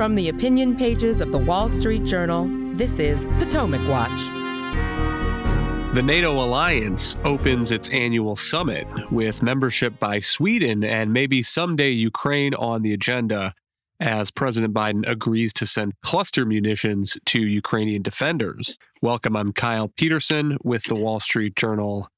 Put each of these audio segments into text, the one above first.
From the opinion pages of the Wall Street Journal, this is Potomac Watch. The NATO alliance opens its annual summit with membership by Sweden and maybe someday Ukraine on the agenda as President Biden agrees to send cluster munitions to Ukrainian defenders. Welcome, I'm Kyle Peterson with the Wall Street Journal.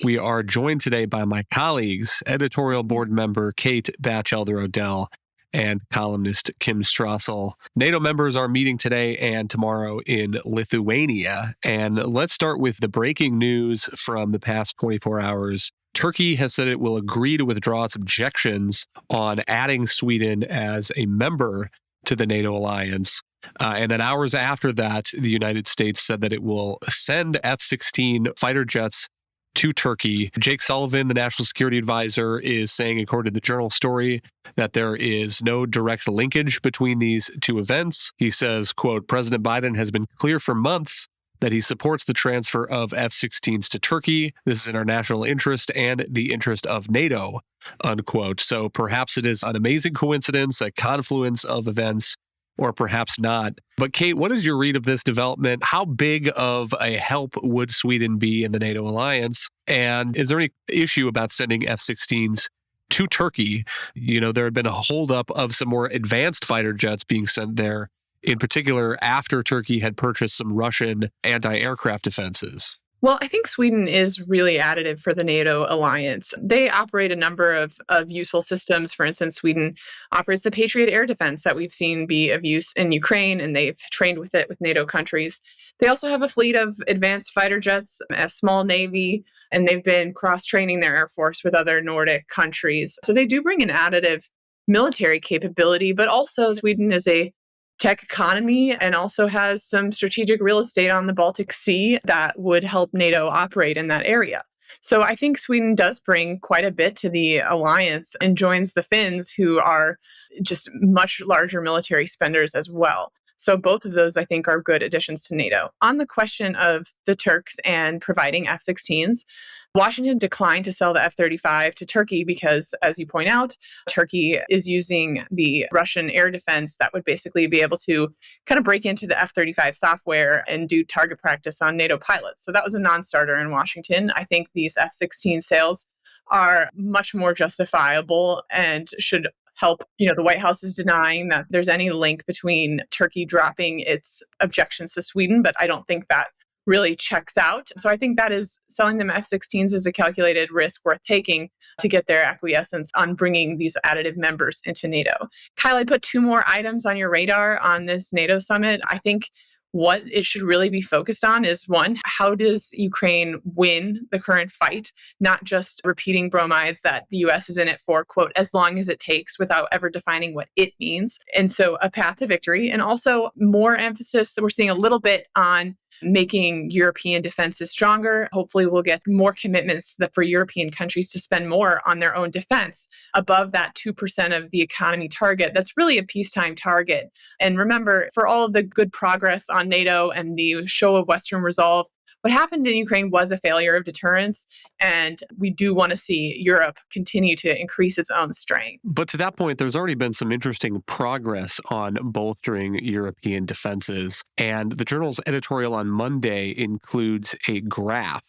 We are joined today by my colleagues, editorial board member Kate Batchelder-Odell and columnist Kim Strassel. NATO members are meeting today and tomorrow in Lithuania. And let's start with the breaking news from the past 24 hours. Turkey has said it will agree to withdraw its objections on adding Sweden as a member to the NATO alliance. And then hours after that, the United States said that it will send F-16 fighter jets to Turkey. Jake Sullivan, the national security advisor, is saying, according to the Journal story, that there is no direct linkage between these two events. He says, quote, President Biden has been clear for months that he supports the transfer of F-16s to Turkey. This is in our national interest and the interest of NATO, unquote. So perhaps it is an amazing coincidence, a confluence of events, or perhaps not. But Kate, what is your read of this development? How big of a help would Sweden be in the NATO alliance? And is there any issue about sending F-16s to Turkey? You know, there had been a holdup of some more advanced fighter jets being sent there, in particular after Turkey had purchased some Russian anti-aircraft defenses. Well, I think Sweden is really additive for the NATO alliance. They operate a number of useful systems. For instance, Sweden operates the Patriot air defense that we've seen be of use in Ukraine, and they've trained with it with NATO countries. They also have a fleet of advanced fighter jets, a small navy, and they've been cross-training their air force with other Nordic countries. So they do bring an additive military capability, but also Sweden is a tech economy and also has some strategic real estate on the Baltic Sea that would help NATO operate in that area. So I think Sweden does bring quite a bit to the alliance and joins the Finns, who are just much larger military spenders as well. So both of those, I think, are good additions to NATO. On the question of the Turks and providing F-16s, Washington declined to sell the F-35 to Turkey because, as you point out, Turkey is using the Russian air defense that would basically be able to kind of break into the F-35 software and do target practice on NATO pilots. So that was a non-starter in Washington. I think these F-16 sales are much more justifiable and should help. You know, the White House is denying that there's any link between Turkey dropping its objections to Sweden, but I don't think that really checks out. So I think that is selling them F-16s is a calculated risk worth taking to get their acquiescence on bringing these additive members into NATO. Kyle, I put two more items on your radar on this NATO summit. I think what it should really be focused on is, one, how does Ukraine win the current fight, not just repeating bromides that the U.S. is in it for, quote, as long as it takes, without ever defining what it means. And so a path to victory, and also more emphasis that we're seeing a little bit on making European defenses stronger. Hopefully we'll get more commitments for European countries to spend more on their own defense above that 2% of the economy target. That's really a peacetime target. And remember, for all of the good progress on NATO and the show of Western resolve, what happened in Ukraine was a failure of deterrence, and we do want to see Europe continue to increase its own strength. But to that point, there's already been some interesting progress on bolstering European defenses. And the Journal's editorial on Monday includes a graph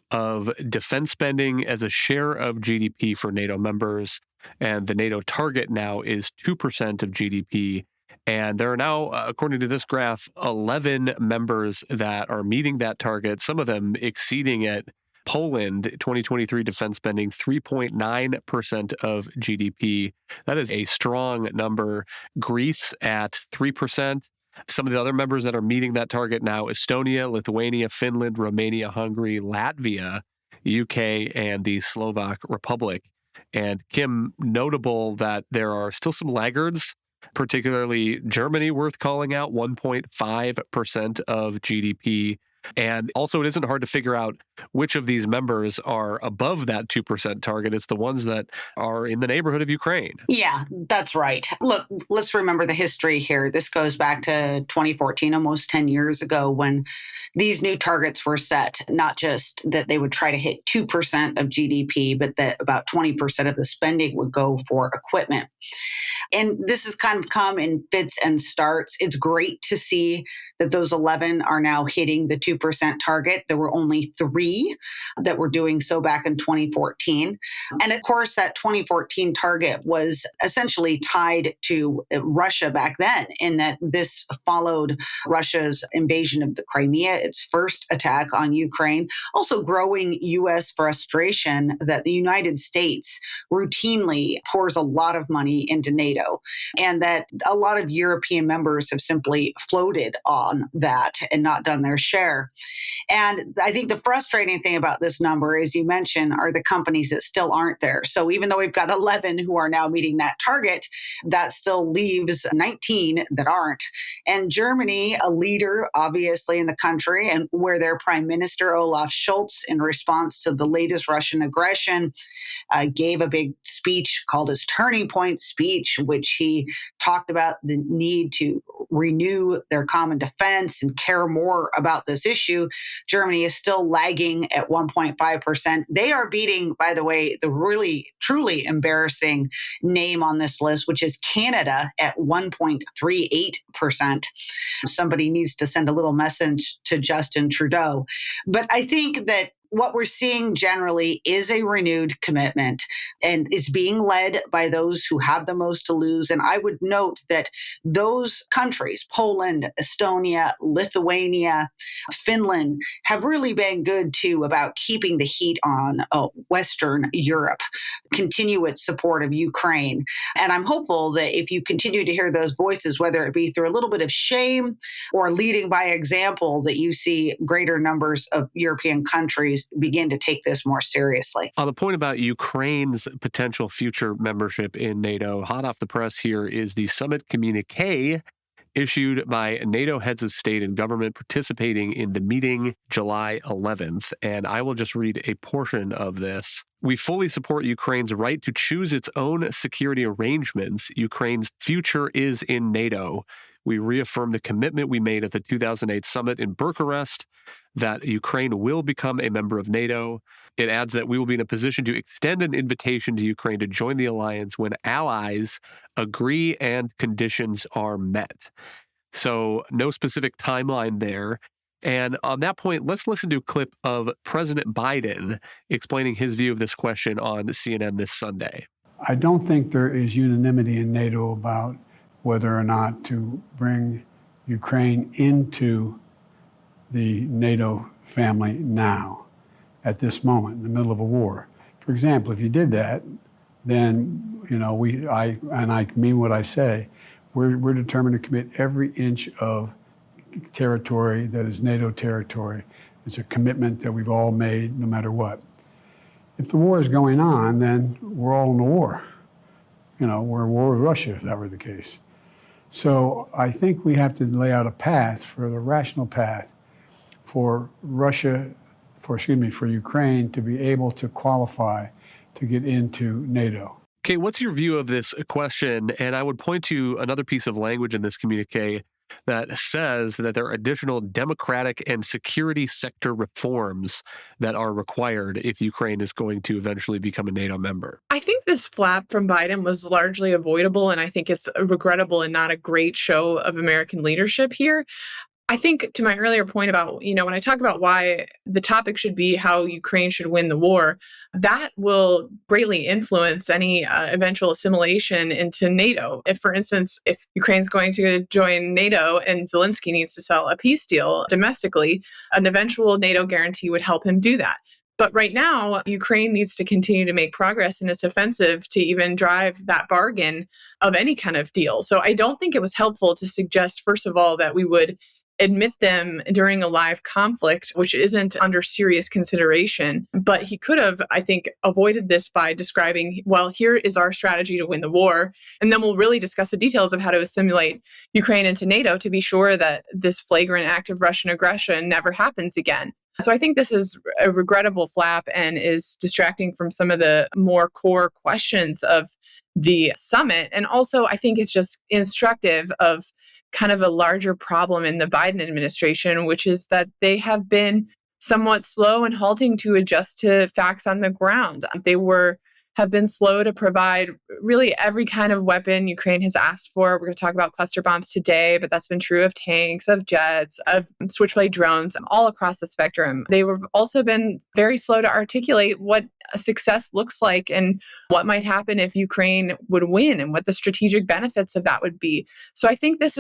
of defense spending as a share of GDP for NATO members. And the NATO target now is 2% of GDP. And there are now, according to this graph, 11 members that are meeting that target, some of them exceeding it. Poland, 2023 defense spending, 3.9% of GDP. That is a strong number. Greece at 3%. Some of the other members that are meeting that target now, Estonia, Lithuania, Finland, Romania, Hungary, Latvia, UK, and the Slovak Republic. And Kim, notable that there are still some laggards, particularly Germany worth calling out, 1.5% of GDP. And also, it isn't hard to figure out which of these members are above that 2% target. It's the ones that are in the neighborhood of Ukraine. Yeah, that's right. Look, let's remember the history here. This goes back to 2014, almost 10 years ago, when these new targets were set, not just that they would try to hit 2% of GDP, but that about 20% of the spending would go for equipment. And this has kind of come in fits and starts. It's great to see that those 11 are now hitting the 2% target. There were only 3 that were doing so back in 2014. And of course, that 2014 target was essentially tied to Russia back then, in that this followed Russia's invasion of the Crimea, its first attack on Ukraine, also growing U.S. frustration that the United States routinely pours a lot of money into NATO, and that a lot of European members have simply floated on that and not done their share. And I think the frustrating thing about this number, as you mentioned, are the companies that still aren't there. So even though we've got 11 who are now meeting that target, that still leaves 19 that aren't. And Germany, a leader, obviously, in the country, and where their Prime Minister, Olaf Scholz, in response to the latest Russian aggression, gave a big speech called his Turning Point speech, which he talked about the need to renew their common defense and care more about this issue. Germany is still lagging at 1.5%. They are beating, by the way, the really, truly embarrassing name on this list, which is Canada at 1.38%. Somebody needs to send a little message to Justin Trudeau. But I think that what we're seeing generally is a renewed commitment, and it's being led by those who have the most to lose. And I would note that those countries, Poland, Estonia, Lithuania, Finland, have really been good too about keeping the heat on Western Europe, continue its support of Ukraine. And I'm hopeful that if you continue to hear those voices, whether it be through a little bit of shame or leading by example, that you see greater numbers of European countries begin to take this more seriously. On the point about Ukraine's potential future membership in NATO, hot off the press here is the summit communique issued by NATO heads of state and government participating in the meeting July 11th. And I will just read a portion of this. We fully support Ukraine's right to choose its own security arrangements. Ukraine's future is in NATO. We reaffirm the commitment we made at the 2008 summit in Bucharest that Ukraine will become a member of NATO. It adds that we will be in a position to extend an invitation to Ukraine to join the alliance when allies agree and conditions are met. So no specific timeline there. And on that point, let's listen to a clip of President Biden explaining his view of this question on CNN this Sunday. I don't think there is unanimity in NATO about whether or not to bring Ukraine into the NATO family now, at this moment, in the middle of a war. For example, if you did that, then, I mean what I say, we're determined to commit every inch of territory that is NATO territory. It's a commitment that we've all made, no matter what. If the war is going on, then we're all in a war. We're at war with Russia, if that were the case. So I think we have to lay out a path, for the rational path, for Ukraine to be able to qualify to get into NATO. Okay, what's your view of this question? And I would point to another piece of language in this communique that says that there are additional democratic and security sector reforms that are required if Ukraine is going to eventually become a NATO member. I think this flap from Biden was largely avoidable, and I think it's regrettable and not a great show of American leadership here. I think, to my earlier point about, when I talk about why the topic should be how Ukraine should win the war, that will greatly influence any eventual assimilation into NATO. If, for instance, if Ukraine's going to join NATO and Zelensky needs to sell a peace deal domestically, an eventual NATO guarantee would help him do that. But right now, Ukraine needs to continue to make progress in its offensive to even drive that bargain of any kind of deal. So I don't think it was helpful to suggest, first of all, that we would admit them during a live conflict, which isn't under serious consideration. But he could have, I think, avoided this by describing, well, here is our strategy to win the war. And then we'll really discuss the details of how to assimilate Ukraine into NATO to be sure that this flagrant act of Russian aggression never happens again. So I think this is a regrettable flap and is distracting from some of the more core questions of the summit. And also, I think it's just instructive of kind of a larger problem in the Biden administration, which is that they have been somewhat slow and halting to adjust to facts on the ground. They were have been slow to provide really every kind of weapon Ukraine has asked for. We're going to talk about cluster bombs today, but that's been true of tanks, of jets, of switchblade drones, all across the spectrum. They've also been very slow to articulate what a success looks like and what might happen if Ukraine would win and what the strategic benefits of that would be. So I think this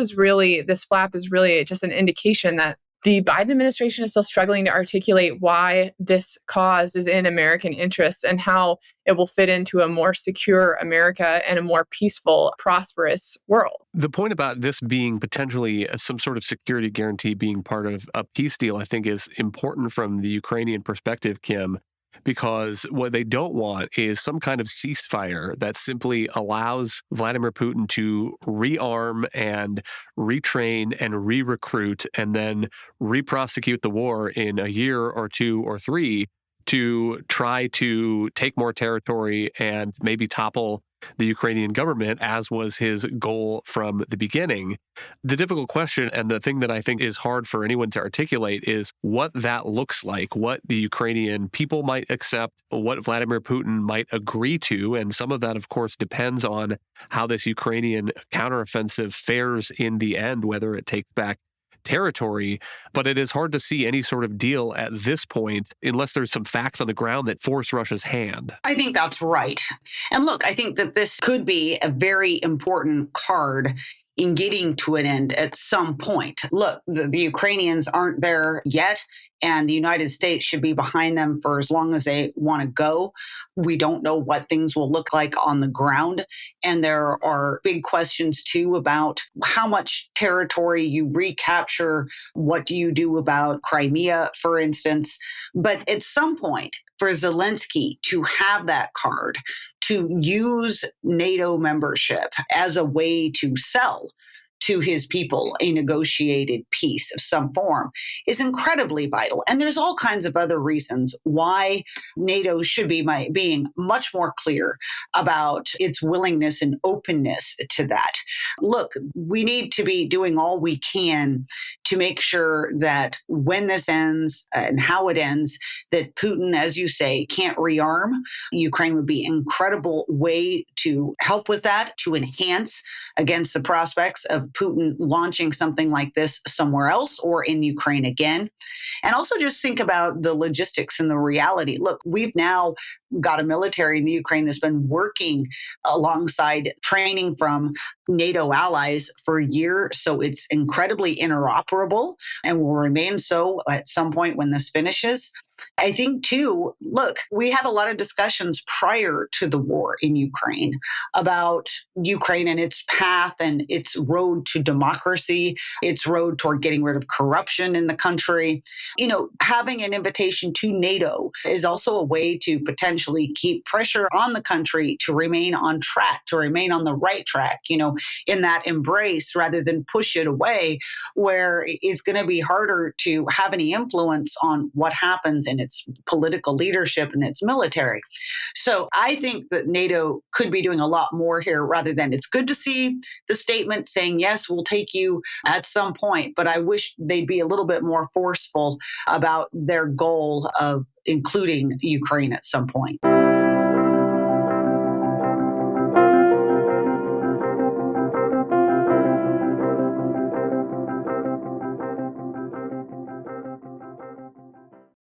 flap is really just an indication that the Biden administration is still struggling to articulate why this cause is in American interests and how it will fit into a more secure America and a more peaceful, prosperous world. The point about this being potentially some sort of security guarantee being part of a peace deal, I think, is important from the Ukrainian perspective, Kim, because what they don't want is some kind of ceasefire that simply allows Vladimir Putin to rearm and retrain and re-recruit and then re-prosecute the war in a year or two or three to try to take more territory and maybe topple the Ukrainian government, as was his goal from the beginning. The difficult question, and the thing that I think is hard for anyone to articulate, is what that looks like, what the Ukrainian people might accept, what Vladimir Putin might agree to. And some of that, of course, depends on how this Ukrainian counteroffensive fares in the end, whether it takes back territory. But it is hard to see any sort of deal at this point unless there's some facts on the ground that force Russia's hand. I think that's right. And look, I think that this could be a very important card in getting to an end at some point. Look, the Ukrainians aren't there yet, and the United States should be behind them for as long as they want to go. We don't know what things will look like on the ground. And there are big questions, too, about how much territory you recapture. What do you do about Crimea, for instance? But at some point, for Zelensky to have that card, to use NATO membership as a way to sell to his people a negotiated peace of some form is incredibly vital. And there's all kinds of other reasons why NATO should be being much more clear about its willingness and openness to that. Look, we need to be doing all we can to make sure that when this ends and how it ends, that Putin, as you say, can't rearm. Ukraine would be an incredible way to help with that, to enhance against the prospects of Putin launching something like this somewhere else or in Ukraine again. And also just think about the logistics and the reality. Look, we've now got a military in the Ukraine that's been working alongside training from NATO allies for a year. So it's incredibly interoperable and will remain so at some point when this finishes. I think, too, look, we had a lot of discussions prior to the war in Ukraine about Ukraine and its path and its road to democracy, its road toward getting rid of corruption in the country. You know, having an invitation to NATO is also a way to potentially keep pressure on the country to remain on track, to remain on the right track, you know, in that embrace rather than push it away, where it's going to be harder to have any influence on what happens in its political leadership and its military. So I think that NATO could be doing a lot more here rather than it's good to see the statement saying, yes, we'll take you at some point. But I wish they'd be a little bit more forceful about their goal of including Ukraine at some point.